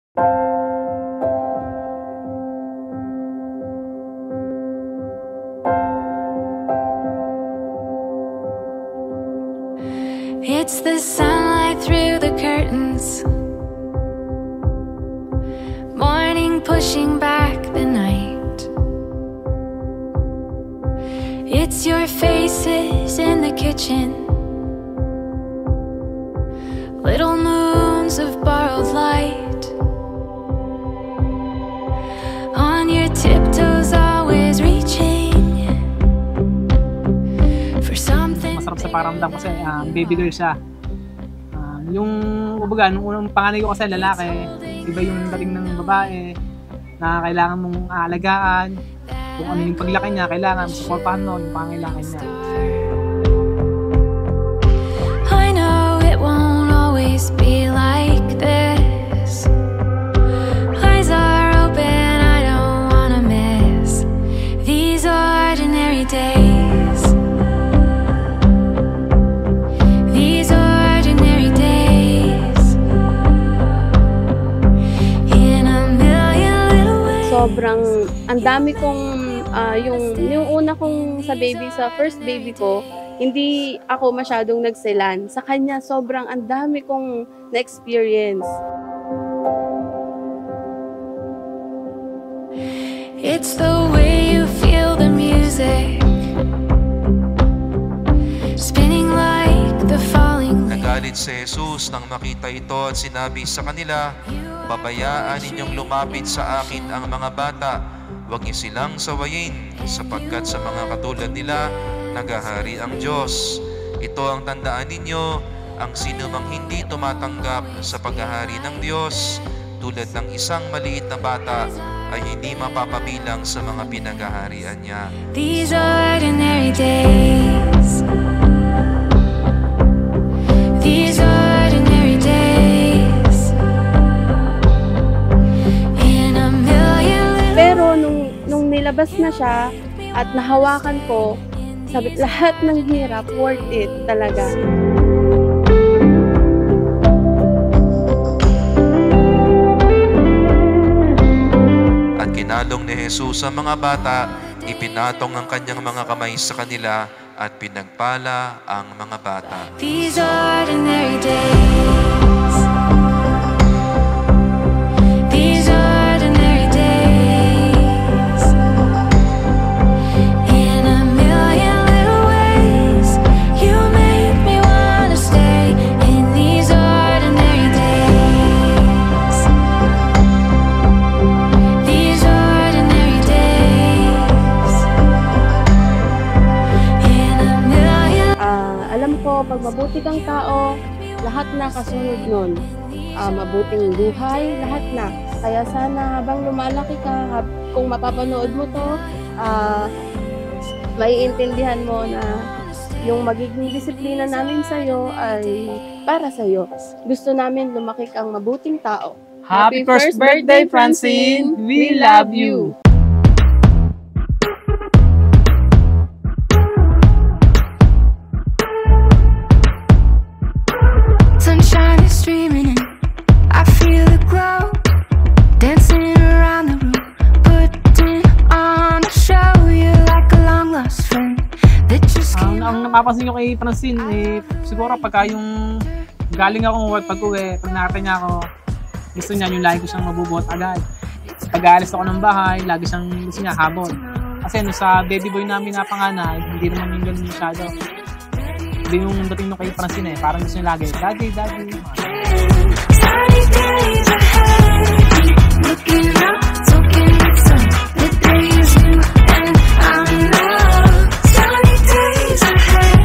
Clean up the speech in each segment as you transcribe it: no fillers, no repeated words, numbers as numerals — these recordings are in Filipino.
It's the sunlight through the curtains, morning pushing back the night. It's your faces in the kitchen, little moons of borrowed light. On your tiptoes always reaching for something. Masarap sa paramdam kasi baby girl siya. Yung kumbaga, nung unang panganay ko kasi lalaki, iba yung dating ng babae na kailangan mong aalagaan. Kung ano yung paglaki niya, kailangan suportahan mo yung pangailangan niya. I know it won't always be like this. Eyes are open, I don't wanna miss these ordinary days. These ordinary days in a million little ways. Sobrang ang dami kong yung una kong sa first baby ko, hindi ako masyadong nagselan. Sa kanya, sobrang ang dami kong na-experience. It's the way you feel the music, spinning like the falling leaves. Nagalit si Jesus nang makita ito at sinabi sa kanila, "Pabayaan ninyong lumapit sa akin ang mga bata. Huwag niyo silang sawayin, sapagkat sa mga katulad nila, naghahari ang Diyos. Ito ang tandaan ninyo, ang sino mang hindi tumatanggap sa paghahari ng Diyos, tulad ng isang maliit na bata, ay hindi mapapabilang sa mga pinaghaharian niya." These ordinary days, these ordinary days in a million. Pero nung nilabas na siya at nahawakan ko, sabi, lahat ng hirap, worth it talaga. At kinalong ni Jesus ang mga bata, ipinatong ang kanyang mga kamay sa kanila at pinagpala ang mga bata. These ordinary days, these ordinary days in a million little ways. You make me wanna stay in these ordinary days, these ordinary days in a million. Alam ko, pag mabuti kang tao, lahat na kasunod nun. Mabuting buhay, lahat na. Kaya sana habang lumalaki ka, kung mapapanood mo to, maiintindihan mo na yung magiging disiplina namin sa'yo ay para sa'yo. Gusto namin lumaki kang mabuting tao. Happy first birthday, Francine! We love you! Sunshine is streaming in, I feel it glow, dancing around the room, putting on a show. You like a long lost friend that just came. Ang napapansin nyo kay Francine, siguro pagka yung galing akong work, pag-uwi, pag nakita niya ako, gusto niya yung lagi ko siyang mabubuhat agad. Pag-aalis ako ng bahay, lagi siyang gusto niya habol. Kasi no, sa baby boy namin na panganay, hindi naman yung ganun masyado. Hindi yung dating nung kay Francine parang gusto niya lagi, Daddy, Daddy. Sunny days ahead, looking up, talking with sun. The day is new and I'm in love. Sunny days ahead.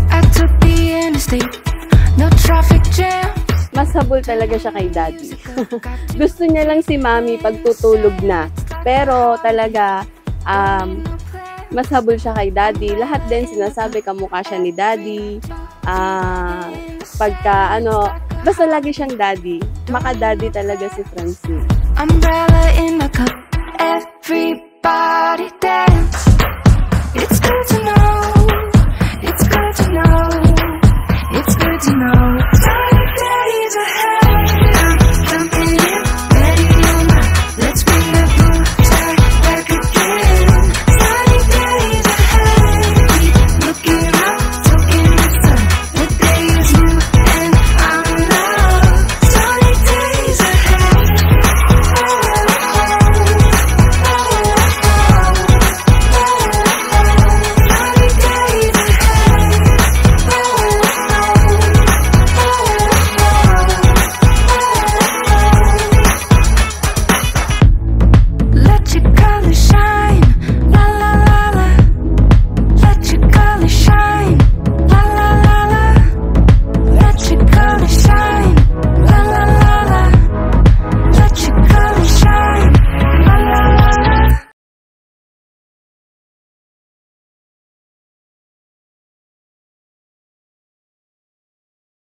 I took the interstate, no traffic jam. Mas habol talaga siya kay Daddy. Gusto niya lang si Mami pagtutulog na. Pero talaga, mas habol siya kay Daddy. Lahat din sinasabi kamukha siya ni Daddy. Basta lagi siyang Daddy. Maka-Daddy talaga si Francine. Umbrella in my cup, everybody dance.